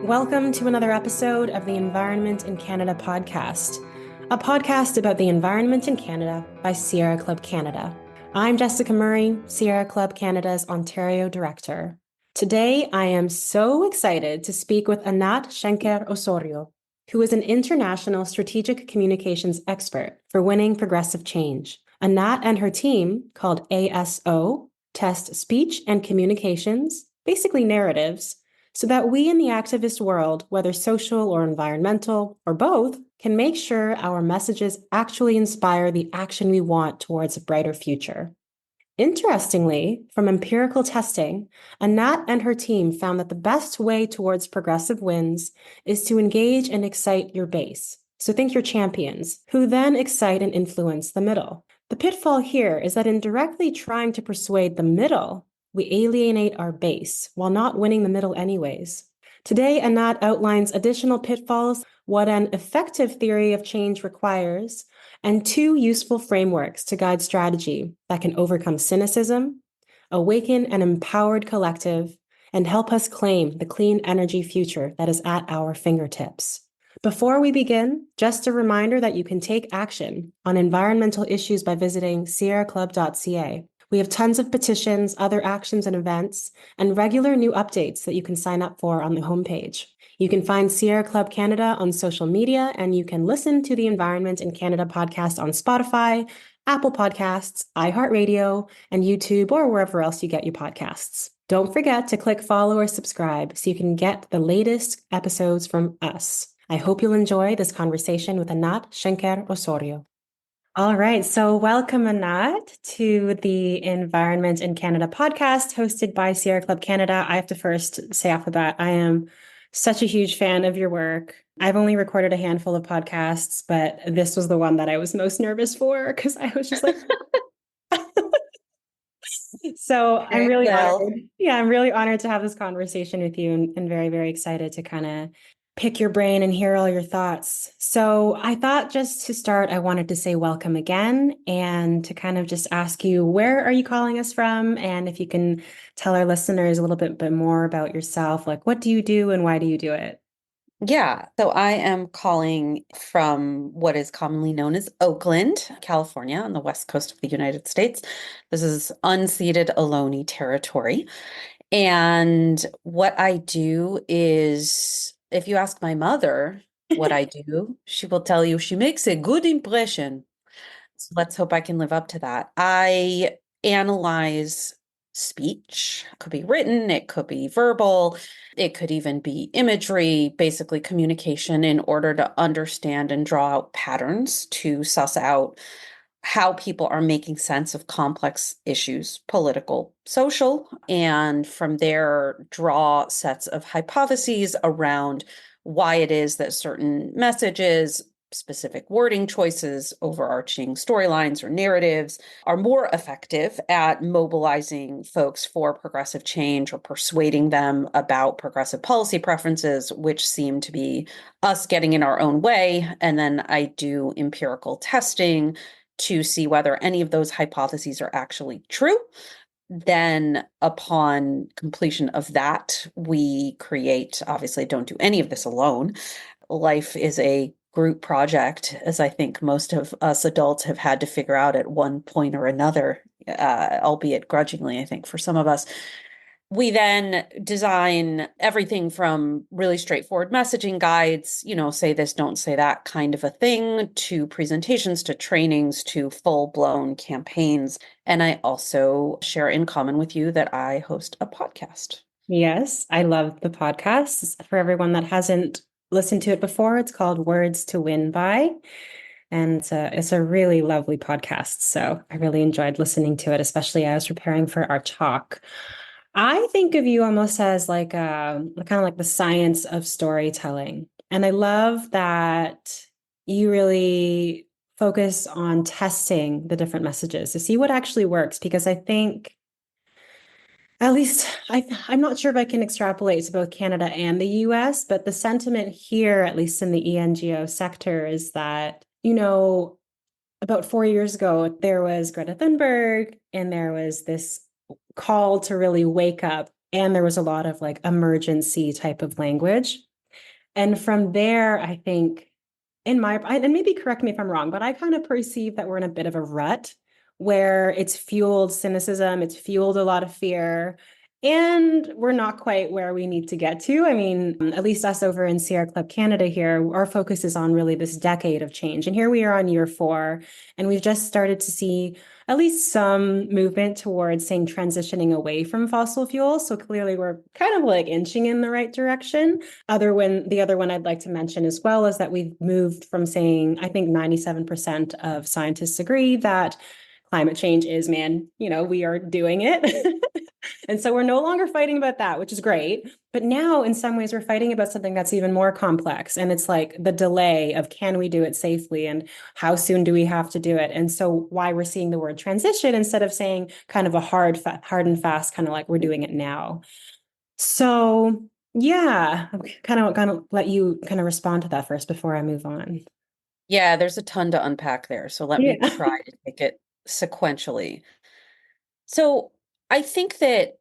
Welcome to another episode of the Environment in Canada podcast, a podcast about the environment in Canada by Sierra Club Canada. I'm Jessica Murray, Sierra Club Canada's Ontario Director. Today, I am so excited to speak with Anat Shenker-Osorio, who is an international strategic communications expert for winning progressive change. Anat and her team, called ASO, test speech and communications, basically narratives, so that we in the activist world, whether social or environmental or both, can make sure our messages actually inspire the action we want towards a brighter future. Interestingly, from empirical testing, Anat and her team found that the best way towards progressive wins is to engage and excite your base. So think your champions, who then excite and influence the middle. The pitfall here is that in directly trying to persuade the middle, we alienate our base while not winning the middle anyways. Today, Anat outlines additional pitfalls, what an effective theory of change requires, and two useful frameworks to guide strategy that can overcome cynicism, awaken an empowered collective, and help us claim the clean energy future that is at our fingertips. Before we begin, just a reminder that you can take action on environmental issues by visiting sierraclub.ca. We have tons of petitions, other actions and events, and regular new updates that you can sign up for on the homepage. You can find Sierra Club Canada on social media, and you can listen to the Environment in Canada podcast on Spotify, Apple Podcasts, iHeartRadio, and YouTube, or wherever else you get your podcasts. Don't forget to click follow or subscribe so you can get the latest episodes from us. I hope you'll enjoy this conversation with Anat Shenker-Osorio. All right. So welcome, Anat, to the Environment in Canada podcast hosted by Sierra Club Canada. I have to first say off the bat, I am such a huge fan of your work. I've only recorded a handful of podcasts, but this was the one that I was most nervous for because I was just like, so I'm Very really well. honored. Yeah, I'm really honored to have this conversation with you and very, very excited to kind of pick your brain and hear all your thoughts. So I thought just to start, I wanted to say welcome again and to kind of just ask you, where are you calling us from? And if you can tell our listeners a little bit more about yourself, like what do you do and why do you do it? Yeah, so I am calling from what is commonly known as Oakland, California, on the west coast of the United States. This is unceded Ohlone territory. And what I do is, if you ask my mother what I do, she will tell you she makes a good impression. So let's hope I can live up to that. I analyze speech. It could be written, it could be verbal, it could even be imagery, basically communication, in order to understand and draw out patterns to suss out how people are making sense of complex issues, political, social, and from there draw sets of hypotheses around why it is that certain messages, specific wording choices, overarching storylines or narratives are more effective at mobilizing folks for progressive change or persuading them about progressive policy preferences, which seem to be us getting in our own way. And then I do empirical testing to see whether any of those hypotheses are actually true. Then, upon completion of that, we create, obviously, don't do any of this alone. Life is a group project, as I think most of us adults have had to figure out at one point or another, albeit grudgingly, I think, for some of us. We then design everything from really straightforward messaging guides, say this, don't say that kind of a thing, to presentations, to trainings, to full-blown campaigns. And I also share in common with you that I host a podcast. Yes, I love the podcast. For everyone that hasn't listened to it before, it's called Words to Win By. And it's a really lovely podcast. So I really enjoyed listening to it, especially as preparing for our talk. I think of you almost as like kind of like the science of storytelling. And I love that you really focus on testing the different messages to see what actually works, because I think at least I'm not sure if I can extrapolate to both Canada and the US, but the sentiment here, at least in the ENGO sector, is that, about 4 years ago, there was Greta Thunberg, and there was this call to really wake up, and there was a lot of like emergency type of language. And from there, I think, and maybe correct me if I'm wrong, but I kind of perceive that we're in a bit of a rut where it's fueled cynicism, it's fueled a lot of fear, and we're not quite where we need to get to. I mean, at least us over in Sierra Club Canada here, our focus is on really this decade of change. And here we are on year 4, and we've just started to see at least some movement towards saying transitioning away from fossil fuels. So clearly we're kind of like inching in the right direction. The other one I'd like to mention as well is that we've moved from saying, I think 97% of scientists agree that climate change is, man, we are doing it. And so we're no longer fighting about that, which is great. But now, in some ways, we're fighting about something that's even more complex. And it's like the delay of can we do it safely and how soon do we have to do it? And so, why we're seeing the word transition instead of saying kind of a hard and fast, kind of like we're doing it now. So, yeah, I'm kind of gonna let you kind of respond to that first before I move on. Yeah, there's a ton to unpack there. So let me Yeah. try to take it sequentially. So I think that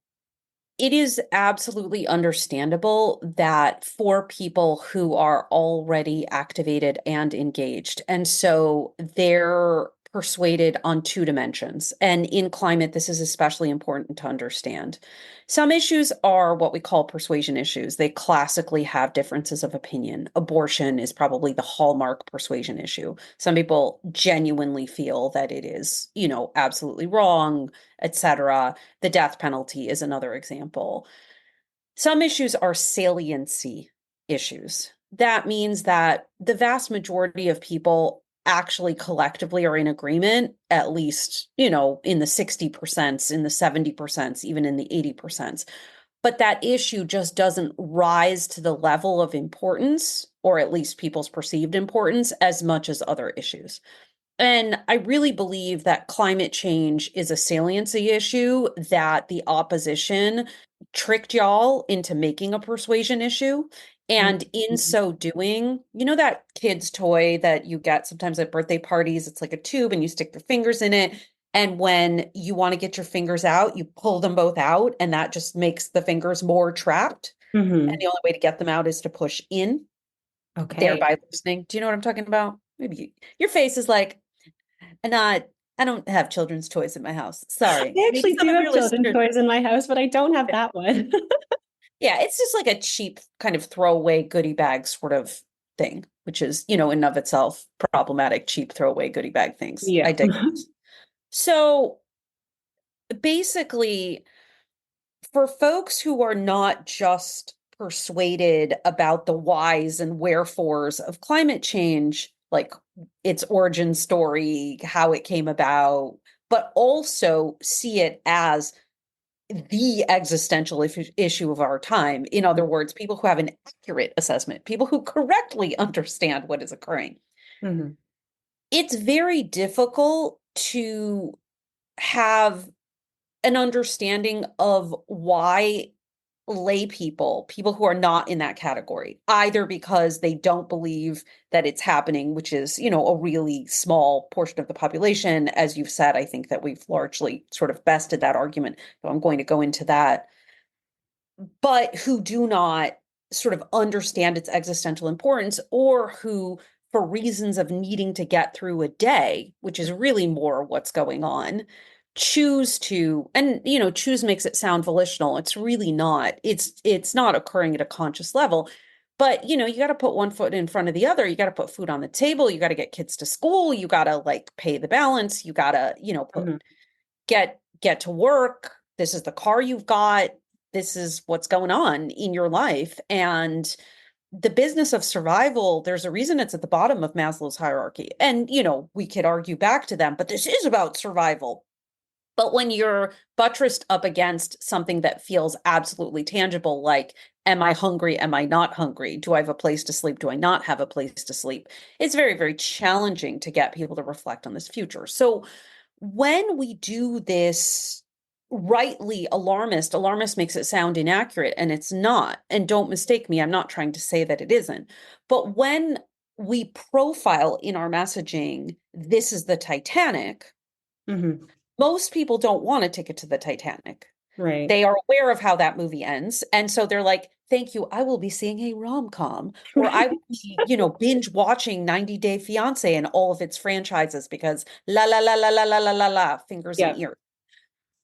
it is absolutely understandable that for people who are already activated and engaged, and so they're persuaded on two dimensions. And in climate, this is especially important to understand. Some issues are what we call persuasion issues. They classically have differences of opinion. Abortion is probably the hallmark persuasion issue. Some people genuinely feel that it is, absolutely wrong, etc. The death penalty is another example. Some issues are saliency issues. That means that the vast majority of people actually collectively are in agreement, at least, in the 60%, in the 70%, even in the 80%. But that issue just doesn't rise to the level of importance, or at least people's perceived importance, as much as other issues. And I really believe that climate change is a saliency issue that the opposition tricked y'all into making a persuasion issue. And in Mhm. so doing, that kid's toy that you get sometimes at birthday parties, it's like a tube and you stick your fingers in it. And when you want to get your fingers out, you pull them both out, and that just makes the fingers more trapped. And Mhm. the only way to get them out is to push in, Okay. thereby loosening. Do you know what I'm talking about? Maybe your face is like, and I don't have children's toys in my house. Sorry. I Maybe actually some do of have your children's listeners. toys in my house, but I don't have that one. Yeah, it's just like a cheap kind of throwaway goodie bag sort of thing, which is, in and of itself problematic, cheap throwaway goodie bag things. I Yeah. digress. So basically, for folks who are not just persuaded about the whys and wherefores of climate change, like its origin story, how it came about, but also see it as the existential issue of our time. In other words, people who have an accurate assessment, people who correctly understand what is occurring. Mhm. It's very difficult to have an understanding of why lay people who are not in that category, either because they don't believe that it's happening, which is, a really small portion of the population. As you've said, I think that we've largely sort of bested that argument. So I'm going to go into that, but who do not sort of understand its existential importance, or who, for reasons of needing to get through a day, which is really more what's going on, choose to, and choose makes it sound volitional. It's really not. It's not occurring at a conscious level. But you got to put one foot in front of the other. You got to put food on the table. You got to get kids to school. You got to like pay the balance. You got to, put Mhm. get to work. This is the car you've got. This is what's going on in your life. And the business of survival, there's a reason it's at the bottom of Maslow's hierarchy. And, we could argue back to them, but this is about survival. But when you're buttressed up against something that feels absolutely tangible, like, am I hungry? Am I not hungry? Do I have a place to sleep? Do I not have a place to sleep? It's very, very challenging to get people to reflect on this future. So when we do this rightly alarmist makes it sound inaccurate, and it's not. And don't mistake me, I'm not trying to say that it isn't. But when we profile in our messaging, this is the Titanic, Mhm. most people don't want a ticket to the Titanic. Right. They are aware of how that movie ends. And so they're like, thank you. I will be seeing a rom-com, or I Right. will be, binge watching 90 Day Fiance and all of its franchises because la la la la la la la la la, fingers and Yeah. ears.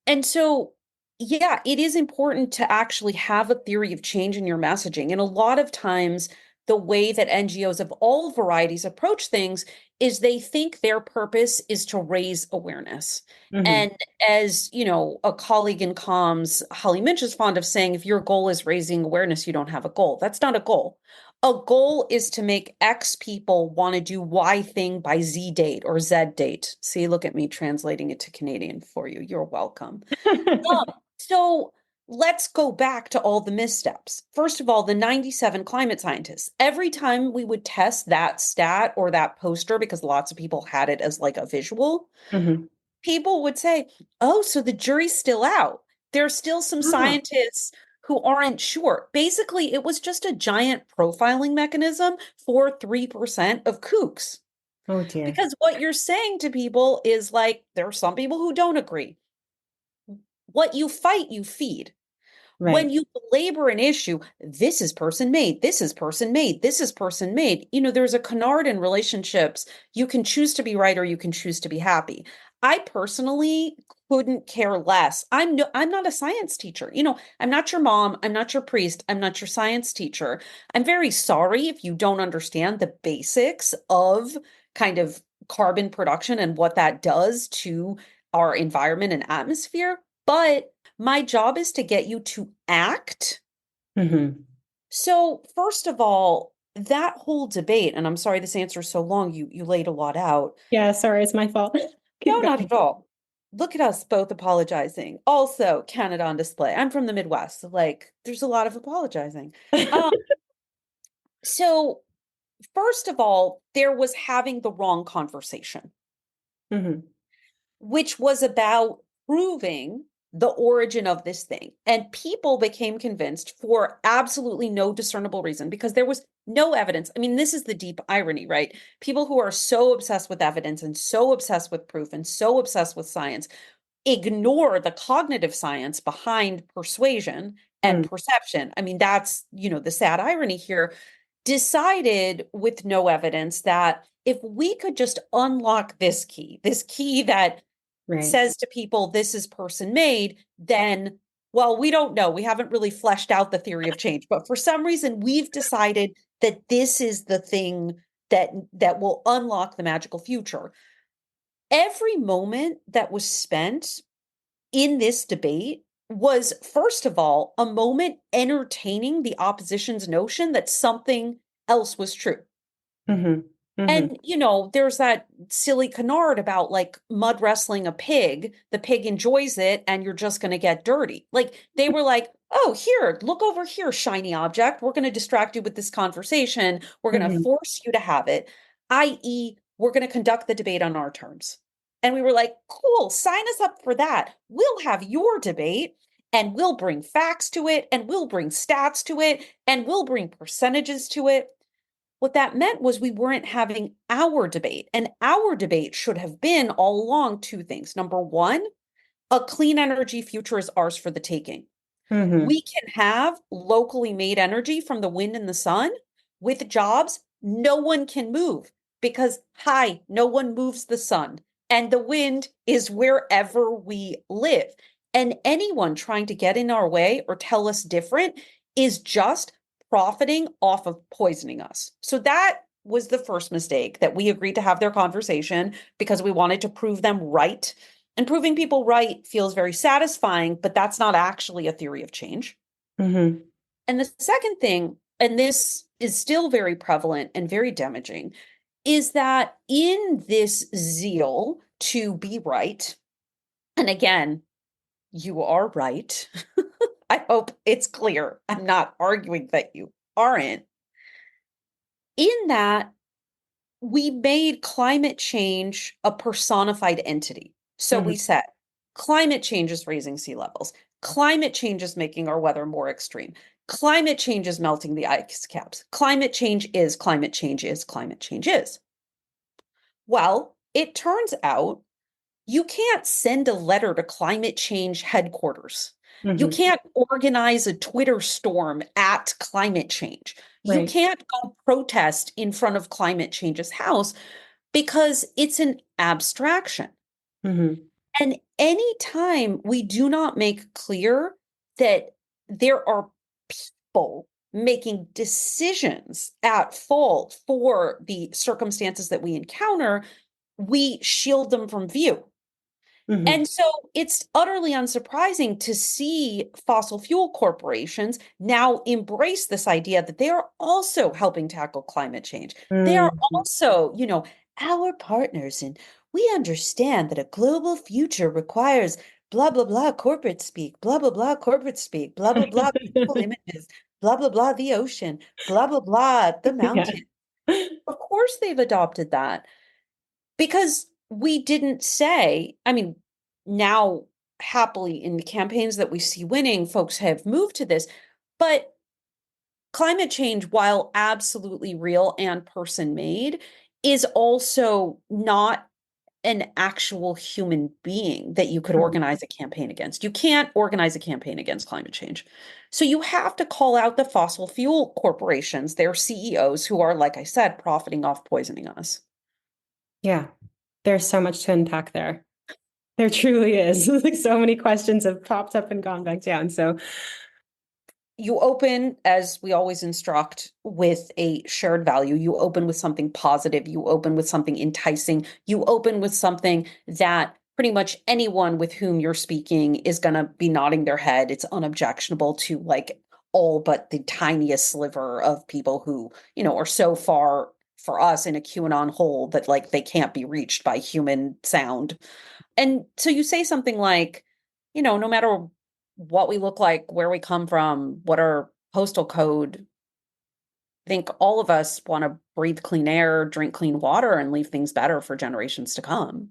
And so, yeah, it is important to actually have a theory of change in your messaging. And a lot of times, the way that NGOs of all varieties approach things is they think their purpose is to raise awareness. Hmm. And as a colleague in comms, Holly Minch, is fond of saying, if your goal is raising awareness, you don't have a goal. That's not a goal. A goal is to make X people want to do Y thing by Z date or Z date. See, look at me translating it to Canadian for you. You're welcome. So let's go back to all the missteps. First of all, the 97 climate scientists. Every time we would test that stat or that poster, because lots of people had it as like a visual, Hmm. people would say, oh, so the jury's still out. There's still some Oh, scientists who aren't sure. Basically, it was just a giant profiling mechanism for 3% of kooks. oh dear. Because what you're saying to people is like, there are some people who don't agree. What you fight, you feed. When Right. you belabor an issue, this is person made, this is person made, this is person made. There's a canard in relationships. You can choose to be right or you can choose to be happy. I personally couldn't care less. I'm not a science teacher. I'm not your mom, I'm not your priest, I'm not your science teacher. I'm very sorry if you don't understand the basics of kind of carbon production and what that does to our environment and atmosphere, but my job is to get you to act. Hmm. So, first of all, that whole debate, and I'm sorry this answer is so long, you laid a lot out. Yeah, sorry, it's my fault. No, Keep not going. at all. Look at us both apologizing. Also, Canada on display. I'm from the Midwest, so like there's a lot of apologizing. Um, so first of all, there was having the wrong conversation, Hmm. which was about proving the origin of this thing. And people became convinced for absolutely no discernible reason because there was no evidence. I mean, this is the deep irony, right? People who are so obsessed with evidence and so obsessed with proof and so obsessed with science ignore the cognitive science behind persuasion and Mm. perception. I mean, that's, the sad irony here. Decided with no evidence that if we could just unlock this key that Right. says to people, this is person made, then, well, we don't know. We haven't really fleshed out the theory of change. But for some reason, we've decided that this is the thing that will unlock the magical future. Every moment that was spent in this debate was, first of all, a moment entertaining the opposition's notion that something else was true. Hmm. Hmm. And, there's that silly canard about like mud wrestling a pig. The pig enjoys it and you're just going to get dirty. Like they were like, oh, here, look over here, shiny object. We're going to distract you with this conversation. We're going to Hmm. force you to have it, i.e., we're going to conduct the debate on our terms. And we were like, cool, sign us up for that. We'll have your debate and we'll bring facts to it and we'll bring stats to it and we'll bring percentages to it. What that meant was we weren't having our debate. And our debate should have been all along two things. Number one, a clean energy future is ours for the taking. Hmm. We can have locally made energy from the wind and the sun with jobs no one can move because, hi, no one moves the sun. And the wind is wherever we live. And anyone trying to get in our way or tell us different is just profiting off of poisoning us. So that was the first mistake that we agreed to have their conversation because we wanted to prove them right. And proving people right feels very satisfying, but that's not actually a theory of change. Hmm. And the second thing, and this is still very prevalent and very damaging, is that in this zeal to be right, and again, you are right. I hope it's clear. I'm not arguing that you aren't. In that, we made climate change a personified entity. So Hmm. we said climate change is raising sea levels. Climate change is making our weather more extreme. Climate change is melting the ice caps. Climate change is, climate change is, climate change is. Well, it turns out you can't send a letter to climate change headquarters You Hmm. can't organize a Twitter storm at climate change. You Right. can't go protest in front of climate change's house because it's an abstraction. Hmm. And anytime we do not make clear that there are people making decisions at fault for the circumstances that we encounter, we shield them from view. Hmm. And so it's utterly unsurprising to see fossil fuel corporations now embrace this idea that they are also helping tackle climate change. They are Hmm. also, our partners, and we understand that a global future requires blah, blah, blah, corporate speak, blah, blah, blah, corporate speak, blah, blah, blah, beautiful images, blah, blah, blah, the ocean, blah, blah, blah, the Yeah. mountain. Of course, they've adopted that. Because we didn't say, I mean, now happily in the campaigns that we see winning, folks have moved to this, but climate change, while absolutely real and person made, is also not an actual human being that you could organize a campaign against. You can't organize a campaign against climate change. So you have to call out the fossil fuel corporations, their CEOs who are, like I said, profiting off poisoning us. Yeah. There's so much to unpack there. There truly is. Like so many questions have popped up and gone back down. So, You open, as we always instruct, with a shared value. You open with something positive. You open with something enticing. You open with something that pretty much anyone with whom you're speaking is going to be nodding their head. It's unobjectionable to like all but the tiniest sliver of people who, are so far for us in a QAnon hole that like they can't be reached by human sound. And so you say something like, no matter what we look like, where we come from, what our postal code, I think all of us want to breathe clean air, drink clean water, and leave things better for generations to come.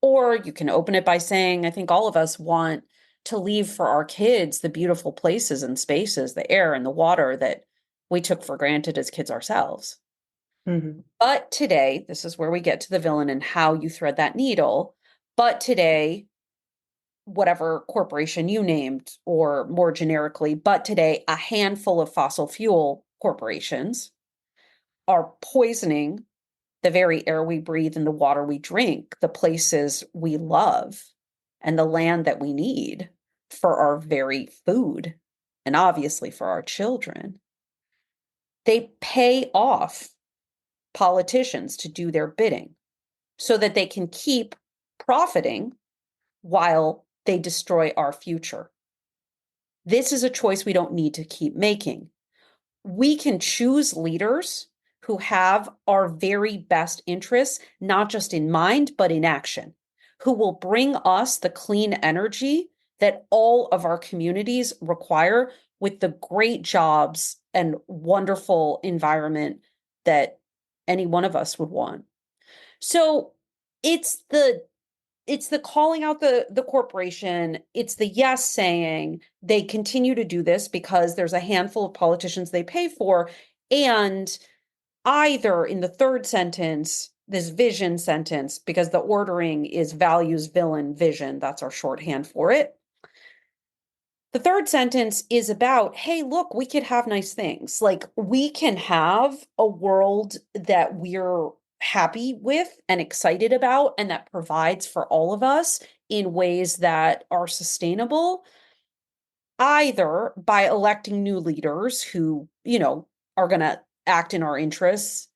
Or you can open it by saying, I think all of us want to leave for our kids the beautiful places and spaces, the air and the water that we took for granted as kids ourselves. mhm. But today, this is where we get to the villain and how you thread that needle. But today, whatever corporation you named, or more generically, but today, a handful of fossil fuel corporations are poisoning the very air we breathe and the water we drink, the places we love, and the land that we need for our very food, and obviously for our children. They pay off politicians to do their bidding so that they can keep profiting while they destroy our future. This is a choice we don't need to keep making. We can choose leaders who have our very best interests, not just in mind, but in action, who will bring us the clean energy that all of our communities require with the great jobs and wonderful environment that any one of us would want. So it's the calling out the corporation. It's the yes saying they continue to do this because there's a handful of politicians they pay for. And either in the third sentence, this vision sentence, because the ordering is values, villain, vision, that's our shorthand for it. The third sentence is about, hey, look, we could have nice things. Like we can have a world that we're happy with and excited about and that provides for all of us in ways that are sustainable, either by electing new leaders who, are going to act in our interests,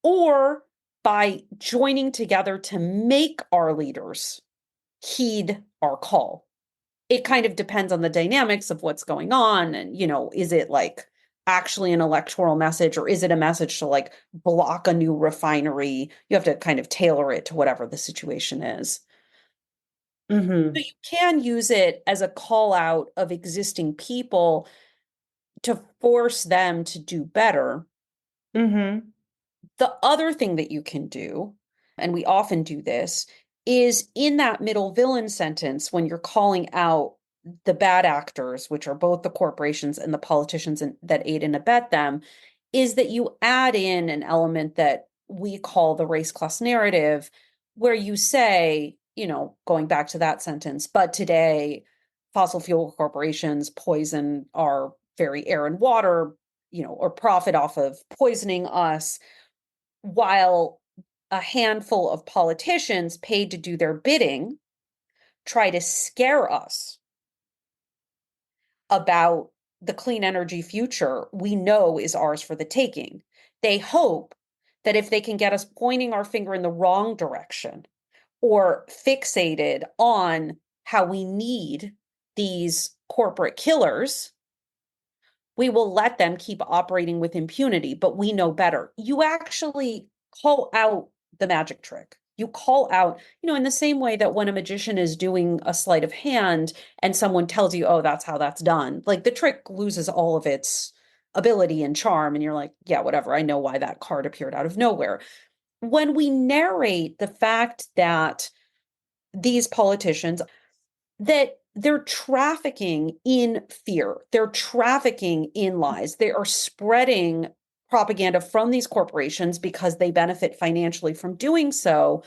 or by joining together to make our leaders heed our call. It kind of depends on the dynamics of what's going on. And, is it like actually an electoral message, or is it a message to like block a new refinery? You have to kind of tailor it to whatever the situation is. So Mhm. you can use it as a call out of existing people to force them to do better. Mhm. The other thing that you can do, and we often do this, is in that middle villain sentence when you're calling out the bad actors, which are both the corporations and the politicians that aid and abet them, is that you add in an element that we call the race class narrative, where you say, going back to that sentence, but today fossil fuel corporations poison our very air and water, or profit off of poisoning us, while a handful of politicians paid to do their bidding try to scare us about the clean energy future we know is ours for the taking. They hope that if they can get us pointing our finger in the wrong direction or fixated on how we need these corporate killers, we will let them keep operating with impunity, but we know better. You actually call out the magic trick. You call out, in the same way that when a magician is doing a sleight of hand and someone tells you, oh, that's how that's done, like the trick loses all of its ability and charm. And you're like, yeah, whatever. I know why that card appeared out of nowhere. When we narrate the fact that these politicians, that they're trafficking in fear, they're trafficking in lies, they are spreading propaganda from these corporations because they benefit financially from doing so,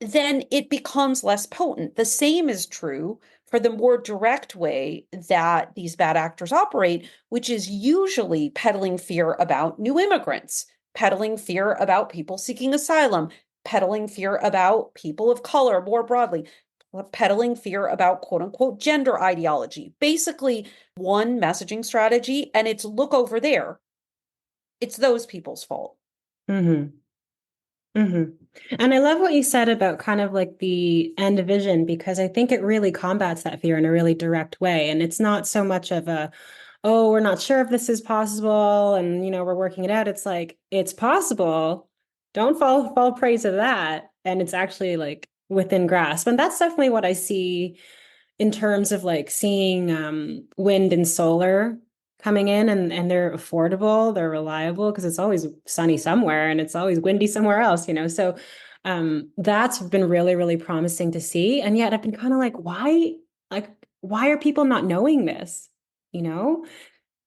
then it becomes less potent. The same is true for the more direct way that these bad actors operate, which is usually peddling fear about new immigrants, peddling fear about people seeking asylum, peddling fear about people of color more broadly, peddling fear about quote unquote gender ideology. Basically, one messaging strategy, and it's look over there. It's those people's fault. Mm-hmm. Mm-hmm. And I love what you said about kind of like the end vision, because I think it really combats that fear in a really direct way. And it's not so much of a, oh, we're not sure if this is possible and we're working it out. It's like it's possible. Don't fall prey to that. And it's actually like within grasp. And that's definitely what I see in terms of like seeing wind and solar coming in, and they're affordable, they're reliable because it's always sunny somewhere and it's always windy somewhere else. So that's been really, really promising to see. And yet I've been kind of like, why are people not knowing this? You know,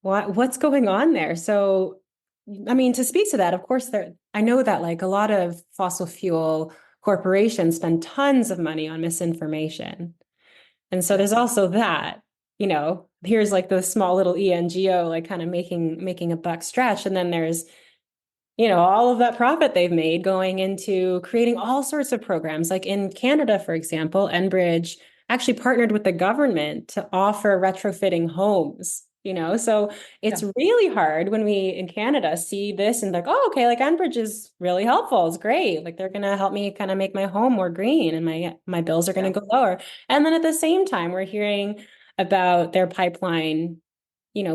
what's going on there? So, I mean, to speak to that, of course, I know that like a lot of fossil fuel corporations spend tons of money on misinformation. And so Yeah. there's also that, here's like the small little ENGO, like kind of making a buck stretch. And then there's, all of that profit they've made going into creating all sorts of programs. Like in Canada, for example, Enbridge actually partnered with the government to offer retrofitting homes. So it's Yeah. really hard when we in Canada see this and like, oh, okay, like Enbridge is really helpful. It's great. Like they're gonna help me kind of make my home more green and my bills are gonna Yeah. go lower. And then at the same time, we're hearing about their pipeline,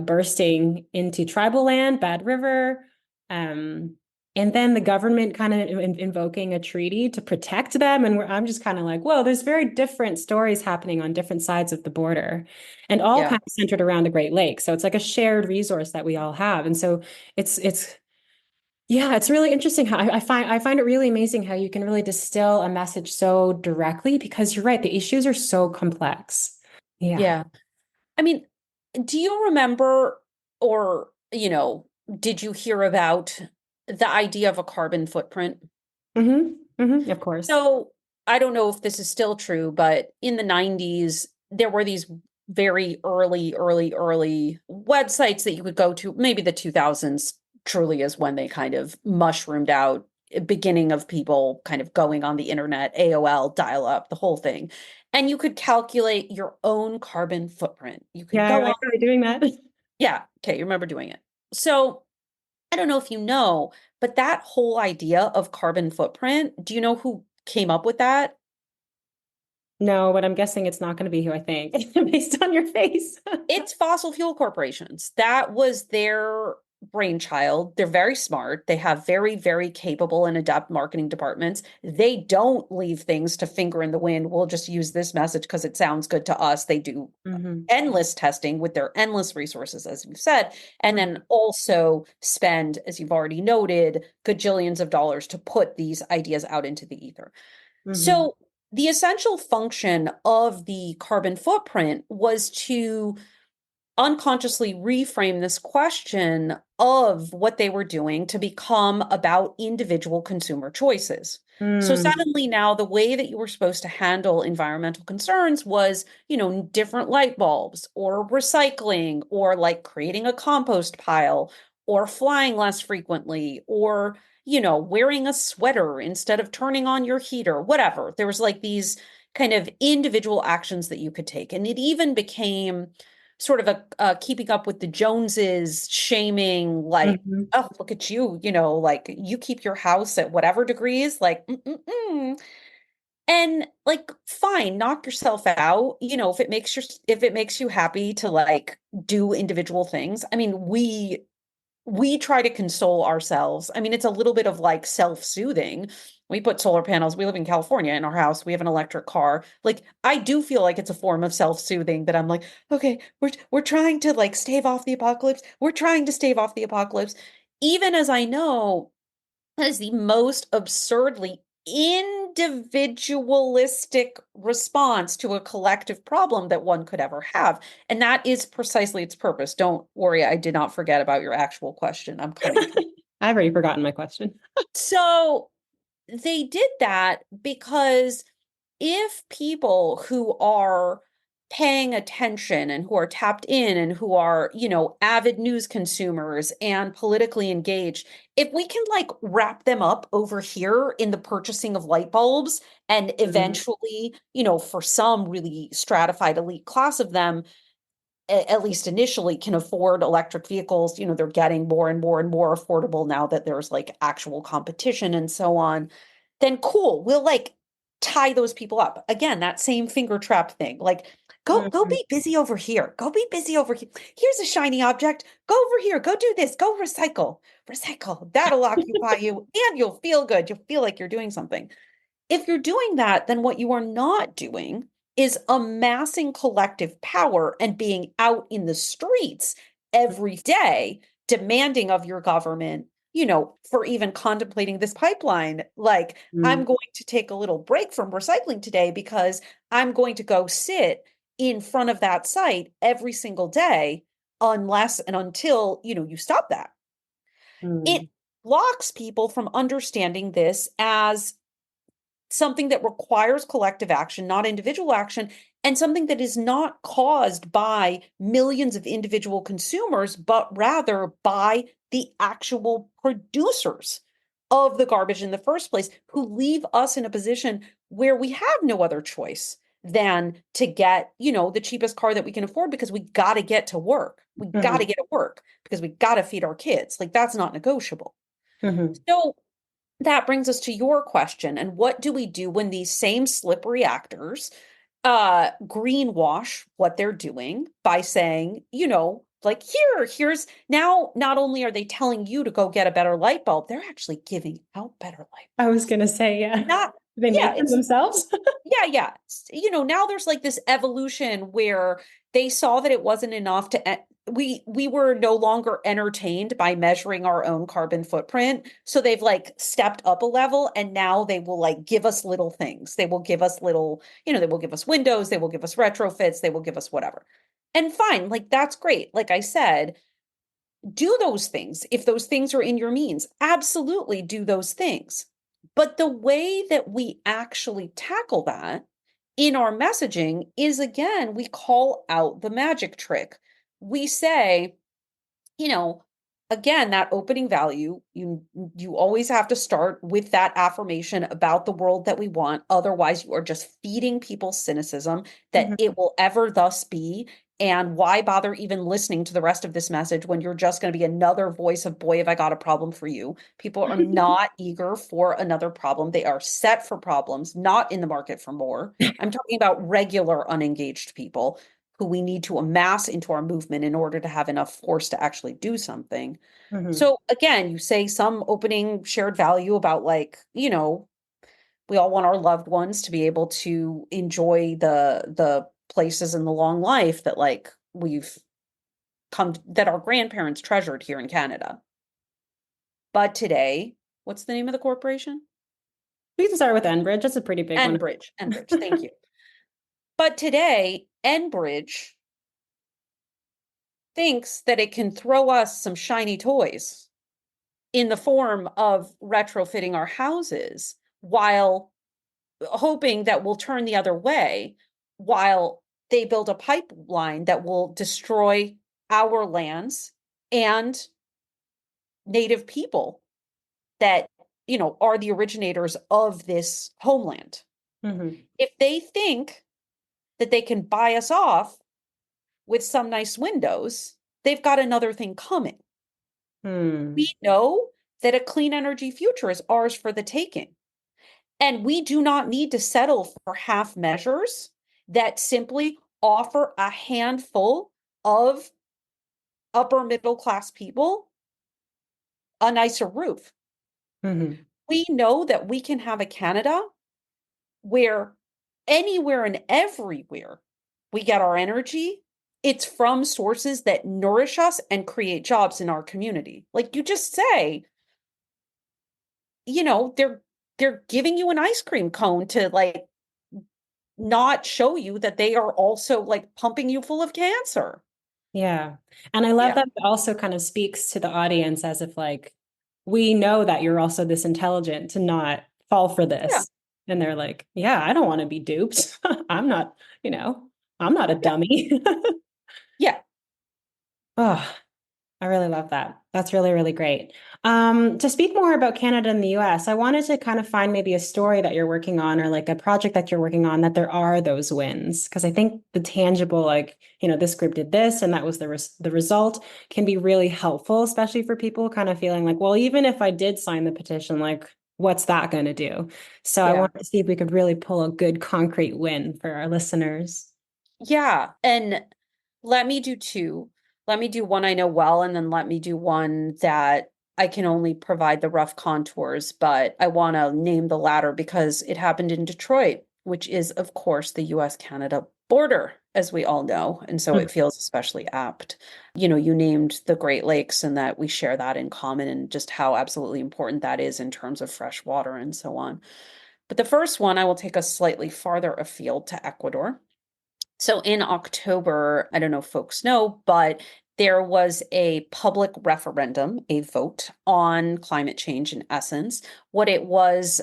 bursting into tribal land, Bad River. Um, and then the government kind of invoking a treaty to protect them. And I'm just kind of like, whoa, there's very different stories happening on different sides of the border and all Yeah. kind of centered around the Great Lakes. So it's like a shared resource that we all have. And so yeah, it's really interesting how I find it really amazing how you can really distill a message so directly, because you're right, the issues are so complex. Yeah. Yeah. I mean, do you remember, or, did you hear about the idea of a carbon footprint? Of course. So I don't know if this is still true, but in the 90s, there were these very early websites that you could go to. Maybe the 2000s truly is when they kind of mushroomed out, beginning of people kind of going on the internet, AOL, dial up, the whole thing. And you could calculate your own carbon footprint. You could Yeah, I go on. remember doing that. Yeah. Okay. You remember doing it. So I don't know if you know, but that whole idea of carbon footprint, do you know who came up with that? No, but I'm guessing it's not going to be who I think based on your face. It's fossil fuel corporations. That was their brainchild. They're very smart. They have very, very capable and adept marketing departments. They don't leave things to finger in the wind. We'll just use this message because it sounds good to us. They do Hmm. endless testing with their endless resources, as you've said, and then also spend, as you've already noted, gajillions of dollars to put these ideas out into the ether. Hmm. So the essential function of the carbon footprint was to unconsciously reframe this question of what they were doing to become about individual consumer choices. So Mm, suddenly now the way that you were supposed to handle environmental concerns was, different light bulbs or recycling or like creating a compost pile or flying less frequently or, wearing a sweater instead of turning on your heater, whatever. There was like these kind of individual actions that you could take. And it even became sort of a keeping up with the Joneses, shaming, like, mhm. oh, look at you, like you keep your house at whatever degrees, like, and like, fine, knock yourself out, if it makes you happy to like do individual things. I mean, we try to console ourselves. I mean, it's a little bit of like self-soothing. We put solar panels. We live in California in our house. We have an electric car. Like, I do feel like it's a form of self-soothing that I'm like, okay, we're trying to like stave off the apocalypse. We're trying to stave off the apocalypse. Even as I know that is the most absurdly individualistic response to a collective problem that one could ever have. And that is precisely its purpose. Don't worry, I did not forget about your actual question. I'm coming to it. I've already forgotten my question. So they did that because if people who are paying attention and who are tapped in and who are, avid news consumers and politically engaged, if we can like wrap them up over here in the purchasing of light bulbs and Mm, eventually, for some really stratified elite class of them, at least initially can afford electric vehicles, they're getting more and more and more affordable now that there's like actual competition and so on, then cool, we'll like tie those people up. Again, that same finger trap thing. Like, go mm, be busy over here. Go be busy over here. Here's a shiny object. Go over here. Go do this. Go recycle. Recycle. That'll occupy you and you'll feel good. You'll feel like you're doing something. If you're doing that, then what you are not doing is amassing collective power and being out in the streets every day demanding of your government, for even contemplating this pipeline. Like, I'm mm, going to take a little break from recycling today because I'm going to go sit in front of that site every single day unless and until, you stop that. It mm, blocks people from understanding this as something that requires collective action, not individual action, and something that is not caused by millions of individual consumers, but rather by the actual producers of the garbage in the first place, who leave us in a position where we have no other choice than to get, the cheapest car that we can afford because we got to get to work. We got to mhm, get to work because we got to feed our kids. Like, that's not negotiable. mhm, So that brings us to your question. And what do we do when these same slippery actors greenwash what they're doing by saying, like, here's now, not only are they telling you to go get a better light bulb, they're actually giving out better light I was bulbs. gonna say, yeah. Not, They yeah, make them it's themselves? yeah, yeah. Now there's like this evolution where they saw that it wasn't enough we were no longer entertained by measuring our own carbon footprint. So they've like stepped up a level and now they will like give us little things. They will give us little, they will give us windows, they will give us retrofits, they will give us whatever. And fine, like that's great. Like I said, do those things if those things are in your means. Absolutely do those things. But the way that we actually tackle that in our messaging is, again, we call out the magic trick. We say, you know, again, that opening value, you always have to start with that affirmation about the world that we want. Otherwise, you are just feeding people cynicism that Mhm. it will ever thus be. And why bother even listening to the rest of this message when you're just going to be another voice of, boy, have I got a problem for you? People are not eager for another problem. They are set for problems, not in the market for more. I'm talking about regular unengaged people who we need to amass into our movement in order to have enough force to actually do something. Mhm. So again, you say some opening shared value about like, we all want our loved ones to be able to enjoy the places in the long life that like we've that our grandparents treasured here in Canada. But today, what's the name of the corporation? We can start with Enbridge. That's a pretty big one. Enbridge. Enbridge. Thank you. But today, Enbridge thinks that it can throw us some shiny toys in the form of retrofitting our houses while hoping that we'll turn the other way, while they build a pipeline that will destroy our lands and native people that, are the originators of this homeland. Mm-hmm. If they think that they can buy us off with some nice windows, they've got another thing coming. Hmm. We know that a clean energy future is ours for the taking. And we do not need to settle for half measures that simply offer a handful of upper middle class people a nicer roof. Mm-hmm. We know that we can have a Canada where anywhere and everywhere we get our energy, it's from sources that nourish us and create jobs in our community. Like you just say, they're giving you an ice cream cone to like not show you that they are also like pumping you full of cancer. Yeah. And I love Yeah. that it also kind of speaks to the audience as if like, we know that you're also this intelligent to not fall for Yeah. this. And they're like, yeah, I don't want to be duped. I'm not, you know, I'm not a Yeah. dummy. Yeah. Oh, I really love that. That's really, really great. To speak more about Canada and the US, I wanted to kind of find maybe a story that you're working on or like a project that you're working on that there are those wins. Because I think the tangible, like, this group did this and that was the result can be really helpful, especially for people kind of feeling like, well, even if I did sign the petition, like, what's that going to do? So I Yeah. wanted to see if we could really pull a good concrete win for our listeners. Yeah. And let me do two. Let me do one I know well, and then let me do one that I can only provide the rough contours, but I want to name the latter because it happened in Detroit, which is, of course, the US-Canada border, as we all know. And so it feels especially apt. You named the Great Lakes and that we share that in common and just how absolutely important that is in terms of fresh water and so on. But the first one, I will take us slightly farther afield to Ecuador. So in October, I don't know if folks know, but there was a public referendum, a vote on climate change in essence. What it was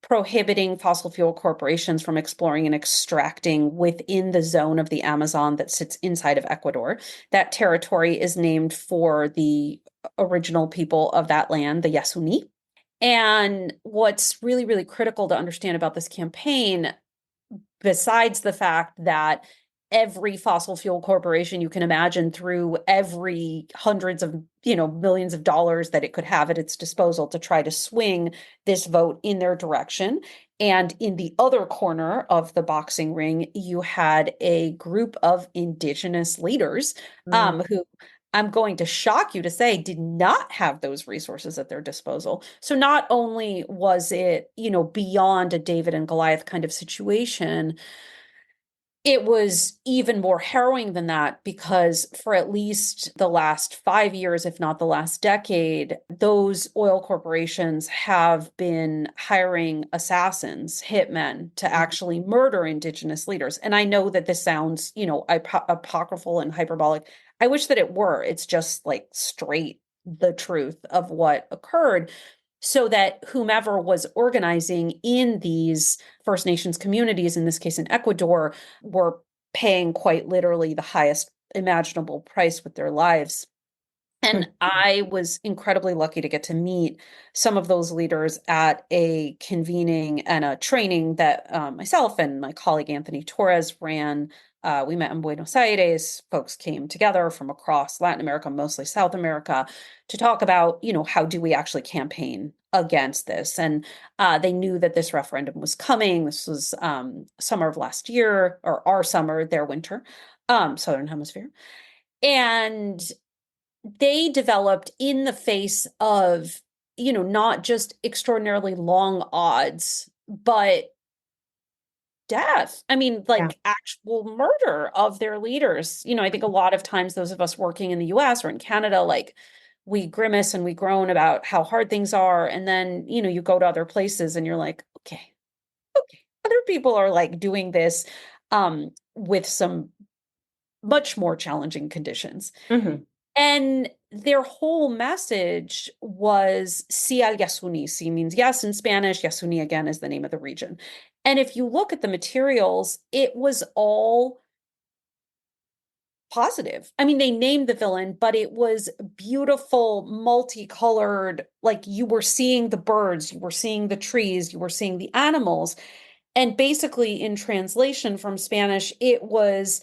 prohibiting fossil fuel corporations from exploring and extracting within the zone of the Amazon that sits inside of Ecuador. That territory is named for the original people of that land, the Yasuni. And what's really, really critical to understand about this campaign, besides the fact that every fossil fuel corporation you can imagine threw every hundreds of millions of dollars that it could have at its disposal to try to swing this vote in their direction. And in the other corner of the boxing ring, you had a group of Indigenous leaders Mm. who I'm going to shock you to say did not have those resources at their disposal. So not only was it, beyond a David and Goliath kind of situation, it was even more harrowing than that because for at least the last 5 years, if not the last decade, those oil corporations have been hiring assassins, hitmen, to actually murder Indigenous leaders. And I know that this sounds, apocryphal and hyperbolic. I wish that it were. It's just like straight the truth of what occurred, so that whomever was organizing in these First Nations communities, in this case in Ecuador, were paying quite literally the highest imaginable price with their lives. And I was incredibly lucky to get to meet some of those leaders at a convening and a training that myself and my colleague Anthony Torres ran. We met in Buenos Aires. Folks came together from across Latin America, mostly South America, to talk about, how do we actually campaign against this? And they knew that this referendum was coming. This was summer of last year, or our summer, their winter, Southern Hemisphere. And they developed in the face of, not just extraordinarily long odds, but death. I mean, Yeah. like actual murder of their leaders. I think a lot of times those of us working in the US or in Canada, like we grimace and we groan about how hard things are. And then, you go to other places and you're like, okay, okay. Other people are like doing this with some much more challenging conditions. Mhm. And their whole message was Si al Yasuni. Si means yes in Spanish. Yasuni again is the name of the region. And if you look at the materials, it was all positive. I mean, they named the villain, but it was beautiful, multicolored. Like you were seeing the birds, you were seeing the trees, you were seeing the animals. And basically, in translation from Spanish, it was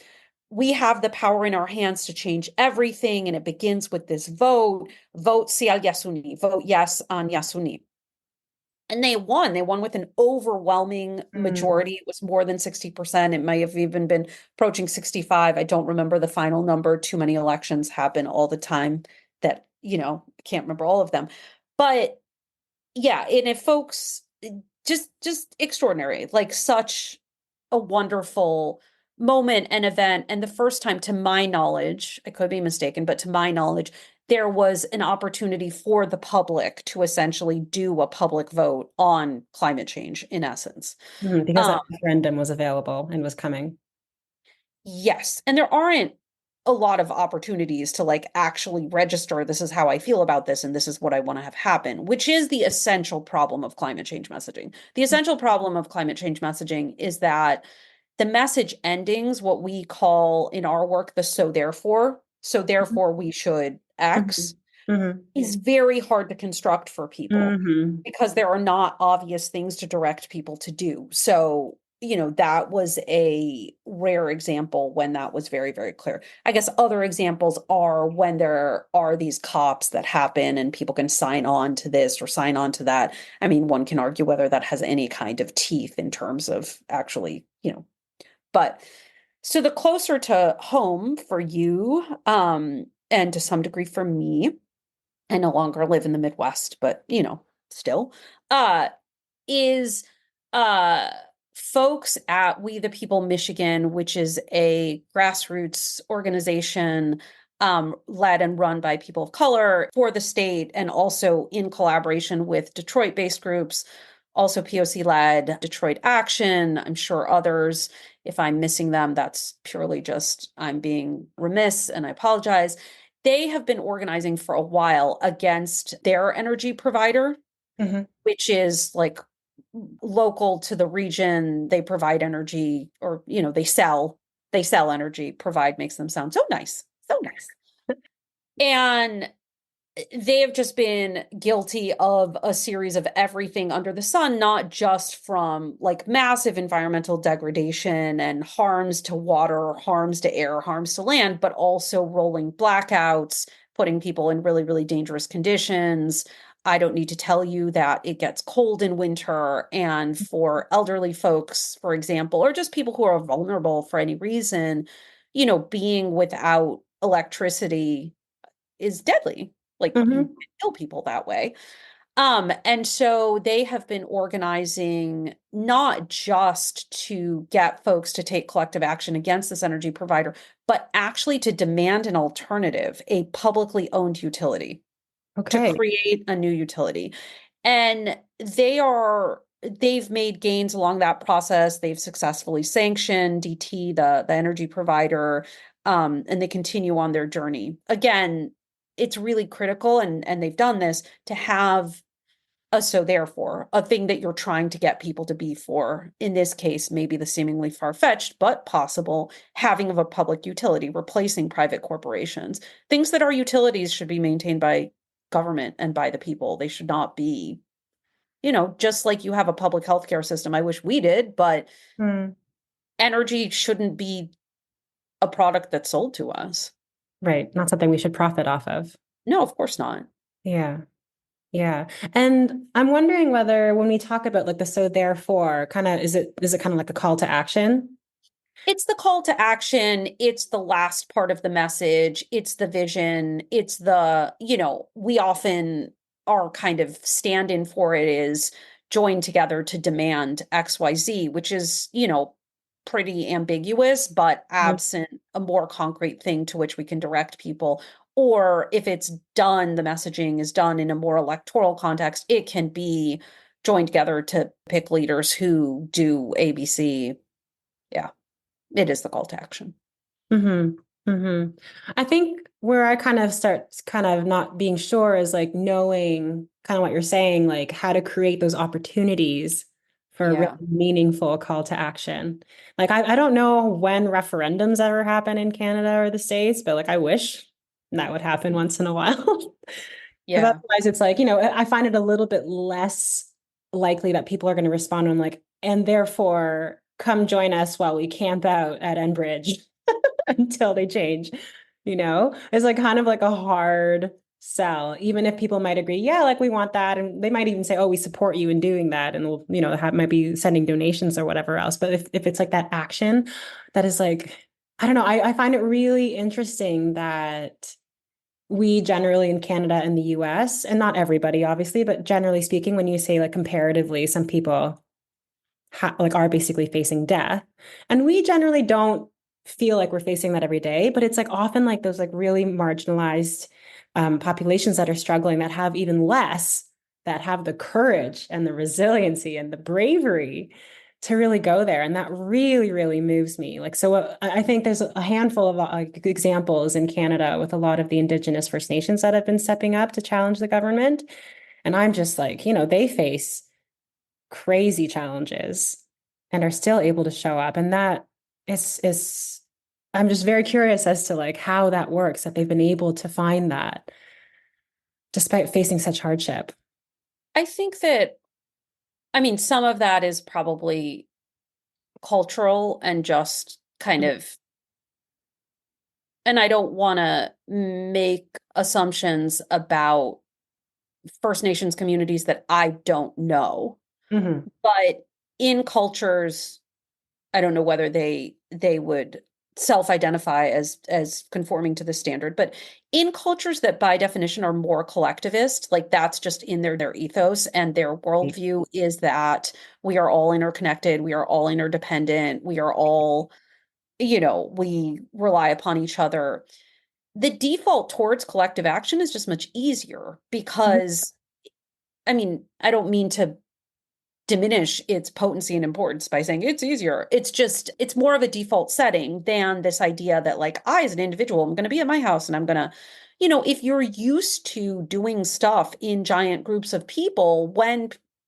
we have the power in our hands to change everything. And it begins with this vote, vote si al Yasuni, vote yes on Yasuni. And they won. They won with an overwhelming Mm. majority. It was more than 60%. It may have even been approaching 65. I don't remember the final number. Too many elections happen all the time that, can't remember all of them. But yeah, and if folks just extraordinary, like such a wonderful moment and event. And the first time, to my knowledge, I could be mistaken, but to my knowledge, there was an opportunity for the public to essentially do a public vote on climate change, in essence. Because Um, that referendum was available and was coming. Yes. And there aren't a lot of opportunities to like actually register this is how I feel about this and this is what I want to have happen, which is the essential problem of climate change messaging. The essential problem of climate change messaging is that the message endings, what we call in our work the so therefore we should X, Mhm. Mhm. is very hard to construct for people Mhm. because there are not obvious things to direct people to do. So, that was a rare example when that was very, very clear. I guess other examples are when there are these COPs that happen and people can sign on to this or sign on to that. I mean, one can argue whether that has any kind of teeth in terms of actually, but so the closer to home for you, and to some degree for me, I no longer live in the Midwest, but still, uh, is uh folks at We the People Michigan, which is a grassroots organization led and run by people of color for the state and also in collaboration with Detroit-based groups, also POC led Detroit Action, I'm sure others. If I'm missing them, that's purely just I'm being remiss and I apologize. They have been organizing for a while against their energy provider, Mhm. which is like local to the region. They provide energy or, they sell energy, provide makes them sound so nice, so nice. And they have just been guilty of a series of everything under the sun, not just from like massive environmental degradation and harms to water, harms to air, harms to land, but also rolling blackouts, putting people in really, really dangerous conditions. I don't need to tell you that it gets cold in winter. And for elderly folks, for example, or just people who are vulnerable for any reason, being without electricity is deadly. Like you Mhm. kill people that way. And so they have been organizing not just to get folks to take collective action against this energy provider, but actually to demand an alternative, a publicly owned utility, to Okay. create a new utility. And they've made gains along that process. They've successfully sanctioned DT, the energy provider, and they continue on their journey. Again, it's really critical, and they've done this to have a so therefore, a thing that you're trying to get people to be for. In this case, maybe the seemingly far-fetched, but possible having of a public utility, replacing private corporations. Things that are utilities should be maintained by government and by the people. They should not be, just like you have a public healthcare system. I wish we did, but Mm. energy shouldn't be a product that's sold to us. Right. Not something we should profit off of. No, of course not. Yeah. Yeah. And I'm wondering whether when we talk about like the so therefore, kind of is it kind of like a call to action? It's the call to action. It's the last part of the message. It's the vision. It's we often are kind of stand in for it is join together to demand XYZ, which is, pretty ambiguous, but Mhm. absent a more concrete thing to which we can direct people. Or if it's done, the messaging is done in a more electoral context, it can be joined together to pick leaders who do ABC. Yeah. It is the call to action. Mhm. hmm I think where I kind of start kind of not being sure is like knowing kind of what you're saying, like how to create those opportunities for a really Yeah. meaningful call to action. Like I don't know when referendums ever happen in Canada or the States, but like I wish that would happen once in a while. Because Yeah. otherwise it's like, I find it a little bit less likely that people are going to respond on like, and therefore come join us while we camp out at Enbridge until they change, It's like kind of like a hard sell, even if people might agree, yeah, like we want that. And they might even say, oh, we support you in doing that. And we'll, might be sending donations or whatever else. But if it's like that action, that is like, I don't know, I find it really interesting that we generally in Canada and the US, and not everybody, obviously, but generally speaking, when you say like comparatively, some people like are basically facing death. And we generally don't feel like we're facing that every day, but it's like often like those like really marginalized populations that are struggling that have even less, that have the courage and the resiliency and the bravery to really go there. And that really, really moves me. Like, so I think there's a handful of examples in Canada with a lot of the Indigenous First Nations that have been stepping up to challenge the government. And I'm just like, they face crazy challenges and are still able to show up. And that is I'm just very curious as to like how that works, that they've been able to find that despite facing such hardship. I think that, I mean, some of that is probably cultural and just kind of, and I don't want to make assumptions about First Nations communities that I don't know. Mm-hmm. But in cultures, I don't know whether they would self-identify as conforming to the standard, but in cultures that by definition are more collectivist, like that's just in their ethos and their worldview is that we are all interconnected, we are all interdependent, we are all, we rely upon each other. The default towards collective action is just much easier because, I mean, I don't mean to diminish its potency and importance by saying it's easier. It's just, it's more of a default setting than this idea that, like, I, as an individual, I'm going to be at my house and I'm going to, if you're used to doing stuff in giant groups of people,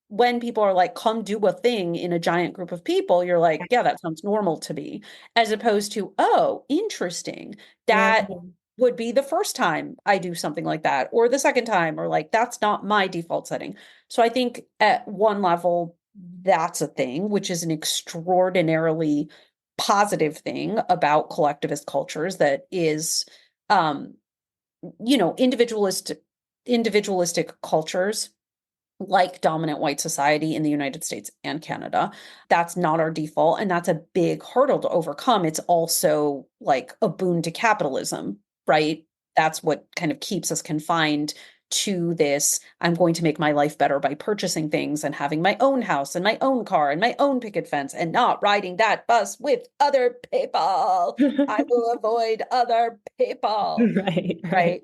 when people are like, come do a thing in a giant group of people, you're like, yeah, that sounds normal to me, as opposed to, oh, interesting. Yeah. That would be the first time I do something like that, or the second time, or like, that's not my default setting. So I think at one level, that's a thing, which is an extraordinarily positive thing about collectivist cultures that is, um, individualistic cultures like dominant white society in the United States and Canada. That's not our default, and that's a big hurdle to overcome. It's also like a boon to capitalism, right? That's what kind of keeps us confined to this. I'm going to make my life better by purchasing things and having my own house and my own car and my own picket fence and not riding that bus with other people. I will avoid other people, Right, right. right?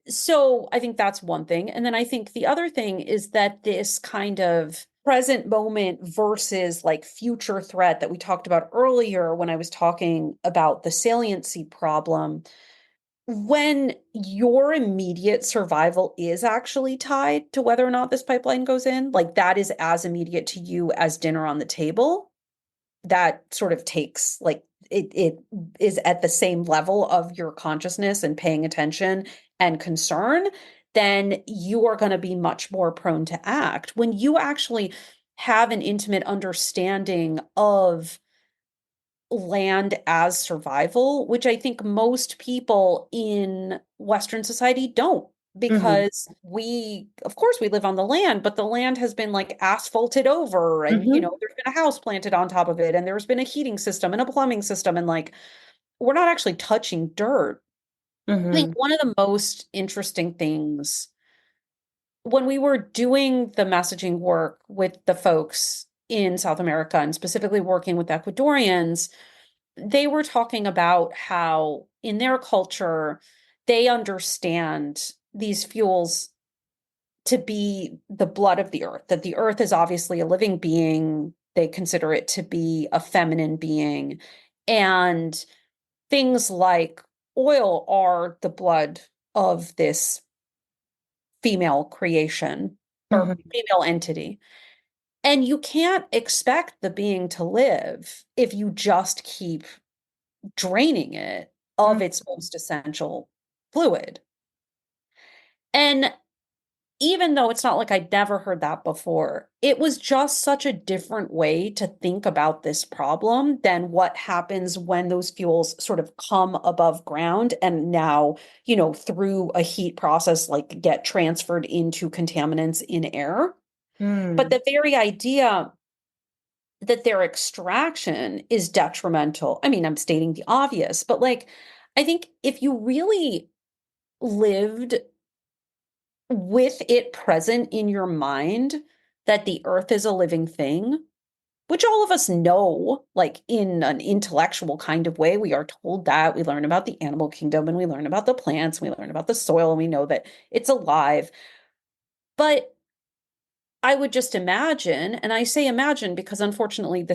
So I think that's one thing. And then I think the other thing is that this kind of present moment versus like future threat that we talked about earlier when I was talking about the saliency problem, when your immediate survival is actually tied to whether or not this pipeline goes in, like that is as immediate to you as dinner on the table, that sort of takes like it is at the same level of your consciousness and paying attention and concern, then you are going to be much more prone to act. When you actually have an intimate understanding of land as survival, which I think most people in Western society don't, hmm because we, of course, we live on the land, but the land has been like asphalted over and, hmm there's been a house planted on top of it and there's been a heating system and a plumbing system. And like, we're not actually touching dirt. I think hmm one of the most interesting things when we were doing the messaging work with the folks in South America and specifically working with Ecuadorians, they were talking about how in their culture, they understand these fuels to be the blood of the earth, that the earth is obviously a living being. They consider it to be a feminine being. And things like oil are the blood of this female creation or Mhm. female entity. And you can't expect the being to live if you just keep draining it of Mhm. its most essential fluid. And even though it's not like I'd never heard that before, it was just such a different way to think about this problem than what happens when those fuels sort of come above ground and now, through a heat process, like get transferred into contaminants in air. But Mm. the very idea that their extraction is detrimental. I mean, I'm stating the obvious, but like, I think if you really lived with it present in your mind that the earth is a living thing, which all of us know, like in an intellectual kind of way, we are told that we learn about the animal kingdom and we learn about the plants, and we learn about the soil, and we know that it's alive. But I would just imagine, and I say imagine because unfortunately,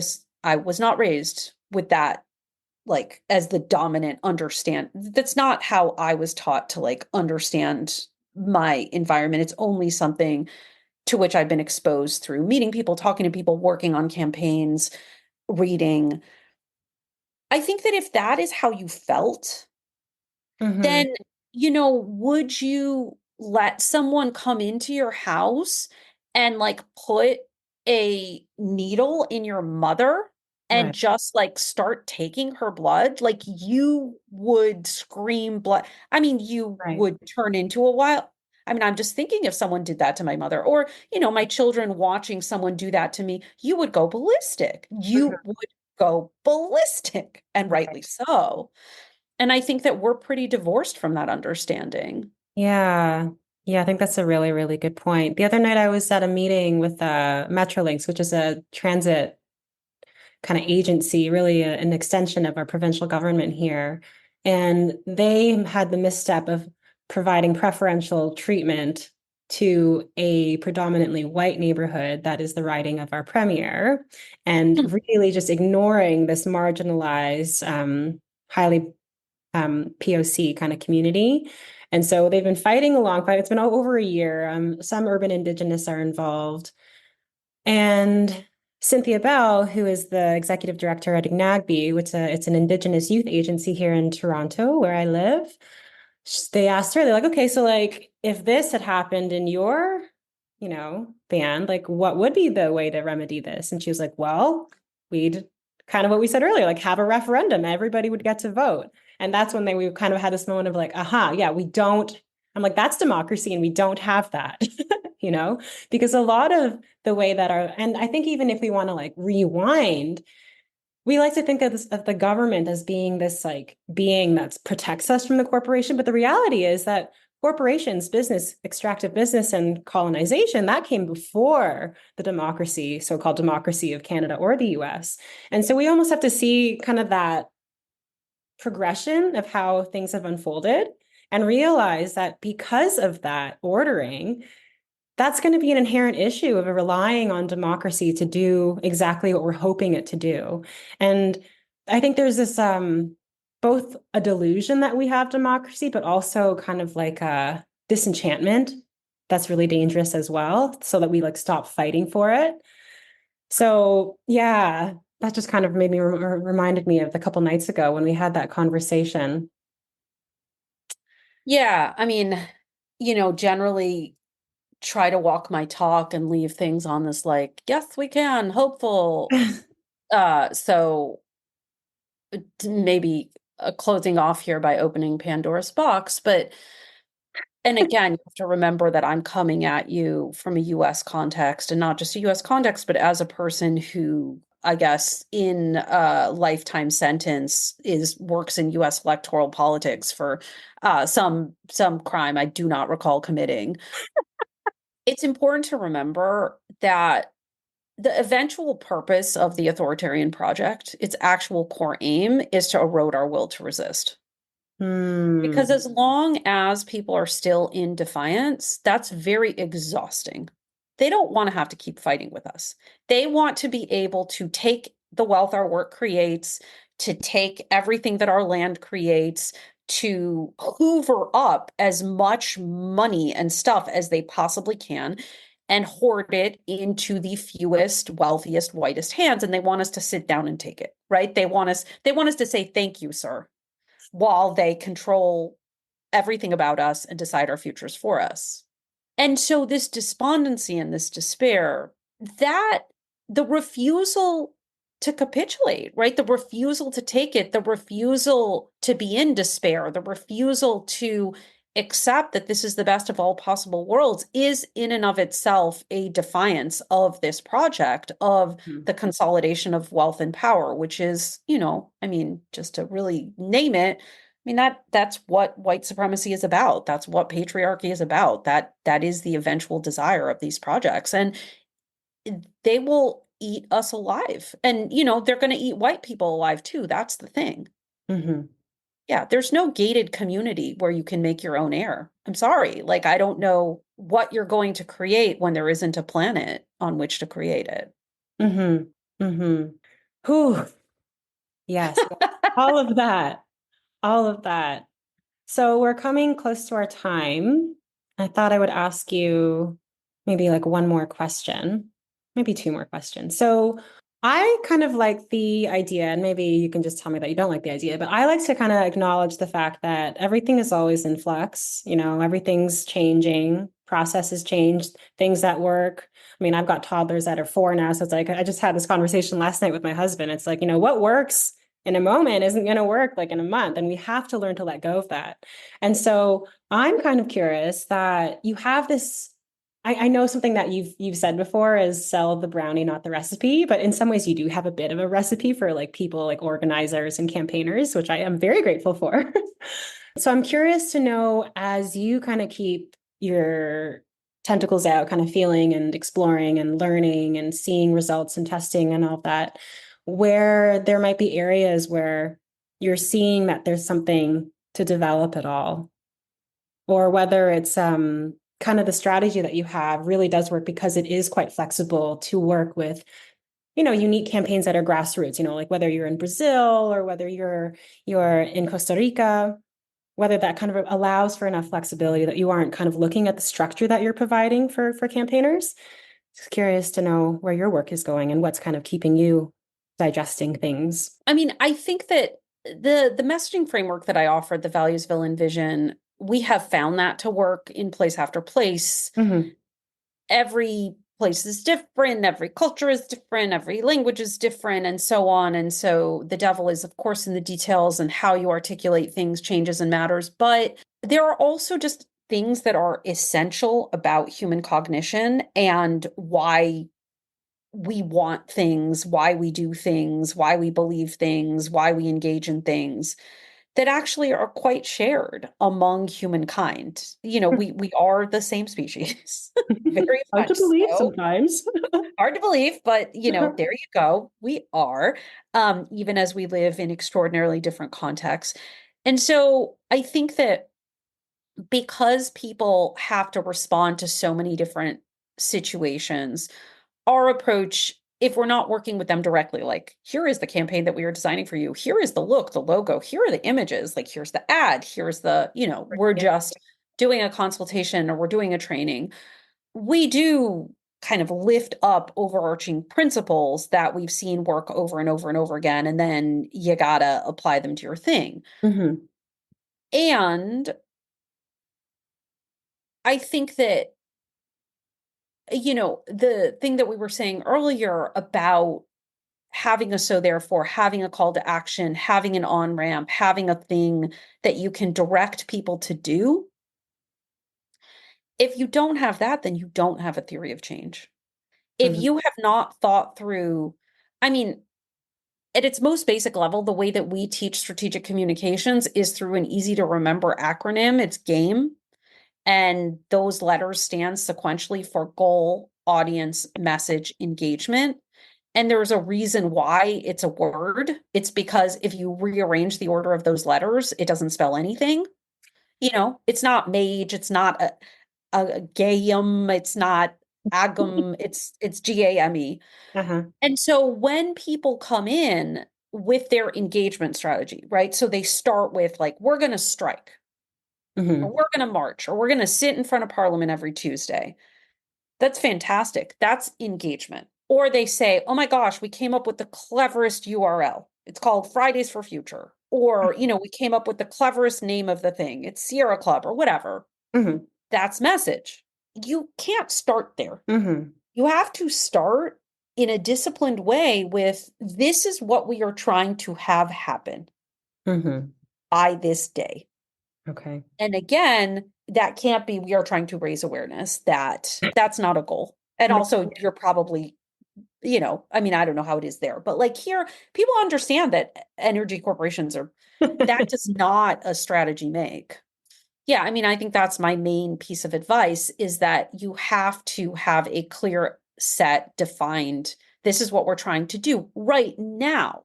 I was not raised with that like as the dominant understand. That's not how I was taught to like understand my environment. It's only something to which I've been exposed through meeting people, talking to people, working on campaigns, reading. I think that if that is how you felt, Mhm. then, would you let someone come into your house and like put a needle in your mother and Right. just like start taking her blood? Like you would scream blood. I mean, you Right. would turn into a wild. I mean, I'm just thinking if someone did that to my mother or, my children watching someone do that to me, you would go ballistic. You Mhm. would go ballistic, and Right. rightly so. And I think that we're pretty divorced from that understanding. Yeah. Yeah, I think that's a really, really good point. The other night I was at a meeting with Metrolinx, which is a transit kind of agency, really an extension of our provincial government here. And they had the misstep of providing preferential treatment to a predominantly white neighborhood that is the riding of our premier, and really just ignoring this marginalized, highly POC kind of community. And so they've been fighting along, fight. It's been over a year. Some urban Indigenous are involved. And Cynthia Bell, who is the executive director at Ignagbi, which it's an Indigenous youth agency here in Toronto, where I live. They asked her, they're like, okay, so like if this had happened in your, band, like what would be the way to remedy this? And she was like, well, we'd kind of what we said earlier, like have a referendum. Everybody would get to vote. And that's when we kind of had this moment of like, aha, yeah, we don't. I'm like, that's democracy, and we don't have that, you know, because a lot of the way that and I think even if we want to like rewind, we like to think of, of the government as being this like being that protects us from the corporation. But the reality is that corporations, business, extractive business, and colonization, that came before the democracy, so-called democracy of Canada or the US. And so we almost have to see kind of that progression of how things have unfolded and realize that because of that ordering, that's going to be an inherent issue of relying on democracy to do exactly what we're hoping it to do. And I think there's this both a delusion that we have democracy, but also kind of like a disenchantment that's really dangerous as well, so that we like stop fighting for it. So yeah, that just kind of made me reminded me of the couple nights ago when we had that conversation. Yeah, I mean, generally try to walk my talk and leave things on this like, yes, we can, hopeful. So maybe closing off here by opening Pandora's box, but and again, you have to remember that I'm coming at you from a US context and not just a US context, but as a person who I guess in a lifetime sentence is works in US electoral politics for some crime I do not recall committing. It's important to remember that the eventual purpose of the authoritarian project, its actual core aim, is to erode our will to resist. Because Hmm. as long as people are still in defiance, that's very exhausting. They don't want to have to keep fighting with us. They want to be able to take the wealth our work creates, to take everything that our land creates, to hoover up as much money and stuff as they possibly can and hoard it into the fewest, wealthiest, whitest hands. And they want us to sit down and take it, right? They want us to say, thank you, sir, while they control everything about us and decide our futures for us. And so this despondency and this despair, that the refusal to capitulate, right? The refusal to take it, the refusal to be in despair, the refusal to accept that this is the best of all possible worlds is in and of itself a defiance of this project of the consolidation of wealth and power, which is, I mean, just to really name it, I mean, that's what white supremacy is about. That's what patriarchy is about. That is the eventual desire of these projects. And they will eat us alive. And, they're going to eat white people alive too. That's the thing. Mm-hmm. Yeah, there's no gated community where you can make your own air. I'm sorry. Like, I don't know what you're going to create when there isn't a planet on which to create it. Mm-hmm. Mm-hmm. Whew. Yes. All of that. All of that. So we're coming close to our time. I thought I would ask you maybe like one more question, maybe two more questions. So I kind of like the idea, and maybe you can just tell me that you don't like the idea, but I like to kind of acknowledge the fact that everything is always in flux. Everything's changing, processes change, things that work. I mean, I've got toddlers that are 4 now. So it's like, I just had this conversation last night with my husband. It's like, what works in a moment isn't going to work like in a month. And we have to learn to let go of that. And so I'm kind of curious that you have this. I know something that you've said before is sell the brownie, not the recipe. But in some ways, you do have a bit of a recipe for like people like organizers and campaigners, which I am very grateful for. So I'm curious to know, as you kind of keep your tentacles out, kind of feeling and exploring and learning and seeing results and testing and all of that, where there might be areas where you're seeing that there's something to develop at all, or whether it's kind of the strategy that you have really does work because it is quite flexible to work with, unique campaigns that are grassroots, like whether you're in Brazil or whether you're in Costa Rica, whether that kind of allows for enough flexibility that you aren't kind of looking at the structure that you're providing for campaigners. Just curious to know where your work is going and what's kind of keeping you digesting things. I mean, I think that the messaging framework that I offered, the values, villain, vision, we have found that to work in place after place. Mm-hmm. Every place is different, every culture is different, every language is different, and so on. And so the devil is, of course, in the details, and how you articulate things changes and matters. But there are also just things that are essential about human cognition and why we want things, why we do things, why we believe things, why we engage in things that actually are quite shared among humankind. We are the same species, very Hard to much believe so. sometimes. Hard to believe, but there you go. We are, even as we live in extraordinarily different contexts. And so I think that because people have to respond to so many different situations, our approach, if we're not working with them directly, like, here is the campaign that we are designing for you, here is the look, the logo, here are the images, like, here's the ad, here's the, we're just doing a consultation or we're doing a training. We do kind of lift up overarching principles that we've seen work over and over and over again, and then you gotta apply them to your thing. Mm-hmm. And I think that the thing that we were saying earlier about having a so therefore, having a call to action, having an on ramp, having a thing that you can direct people to do. If you don't have that, then you don't have a theory of change. If Mm-hmm. you have not thought through, I mean, at its most basic level, the way that we teach strategic communications is through an easy to remember acronym. It's GAME. And those letters stand sequentially for goal, audience, message, engagement. And there's a reason why it's a word. It's because if you rearrange the order of those letters, it doesn't spell anything. It's not mage, it's not a gayum, it's not agum, it's GAME. Uh-huh. And so when people come in, with their engagement strategy, right? So they start with like, we're going to strike, or we're going to march, or we're going to sit in front of Parliament every Tuesday. That's fantastic. That's engagement. Or they say, oh my gosh, we came up with the cleverest URL. It's called Fridays for Future. Or, we came up with the cleverest name of the thing. It's Sierra Club or whatever. That's message. You can't start there. You have to start in a disciplined way with, this is what we are trying to have happen by this day. Okay. And again, that can't be, we are trying to raise awareness. That's not a goal. And also you're probably, I don't know how it is there, but like here, people understand that energy corporations that does not a strategy make. Yeah, I think that's my main piece of advice, is that you have to have a clear set, defined, this is what we're trying to do right now,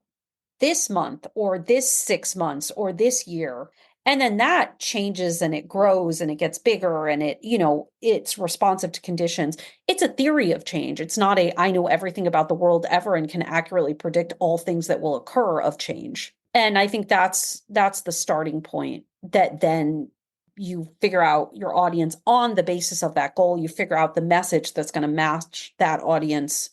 this month, or this 6 months, or this year. And then that changes and it grows and it gets bigger and it's responsive to conditions. It's a theory of change. It's not I know everything about the world ever and can accurately predict all things that will occur of change. And I think that's the starting point, that then you figure out your audience on the basis of that goal. You figure out the message that's going to match that audience,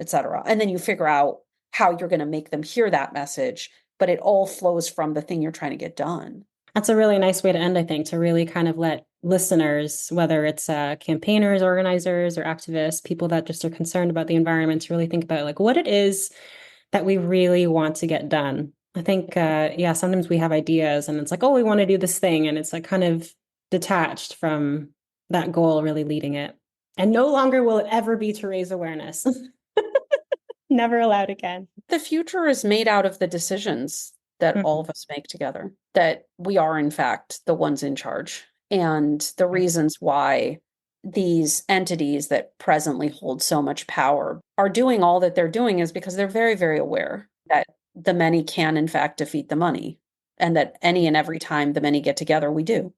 etc. And then you figure out how you're going to make them hear that message, but it all flows from the thing you're trying to get done. That's a really nice way to end, I think, to really kind of let listeners, whether it's campaigners, organizers, or activists, people that just are concerned about the environment, to really think about like what it is that we really want to get done. I think, sometimes we have ideas and it's like, oh, we want to do this thing. And it's like kind of detached from that goal really leading it. And no longer will it ever be to raise awareness. Never allowed again. The future is made out of the decisions that all of us make together, that we are, in fact, the ones in charge. And the reasons why these entities that presently hold so much power are doing all that they're doing is because they're very, very aware that the many can, in fact, defeat the money, and that any and every time the many get together, we do.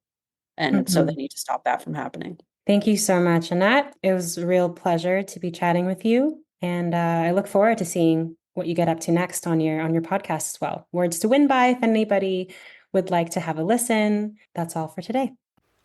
And so they need to stop that from happening. Thank you so much, Anat. It was a real pleasure to be chatting with you. And I look forward to seeing what you get up to next on your podcast as well. Words to win by, if anybody would like to have a listen. That's all for today.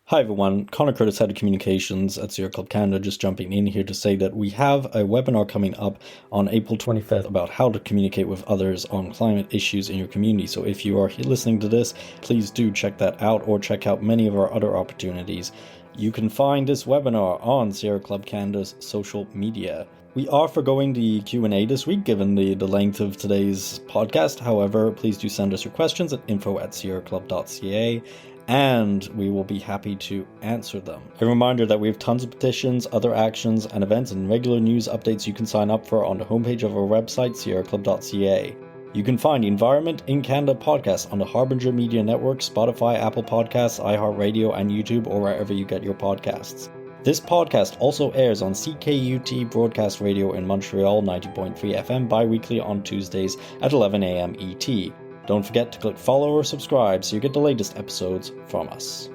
Hi everyone, Connor Curtis, Head of Communications at Sierra Club Canada, just jumping in here to say that we have a webinar coming up on April 25th about how to communicate with others on climate issues in your community. So if you are listening to this, please do check that out, or check out many of our other opportunities. You can find this webinar on Sierra Club Canada's social media. We are forgoing the Q&A this week, given the length of today's podcast. However, please do send us your questions at info@sierraclub.ca, and we will be happy to answer them. A reminder that we have tons of petitions, other actions and events, and regular news updates you can sign up for on the homepage of our website, sierraclub.ca. You can find the Environment in Canada podcast on the Harbinger Media Network, Spotify, Apple Podcasts, iHeartRadio, and YouTube, or wherever you get your podcasts. This podcast also airs on CKUT Broadcast Radio in Montreal, 90.3 FM, bi-weekly on Tuesdays at 11 a.m. ET. Don't forget to click follow or subscribe so you get the latest episodes from us.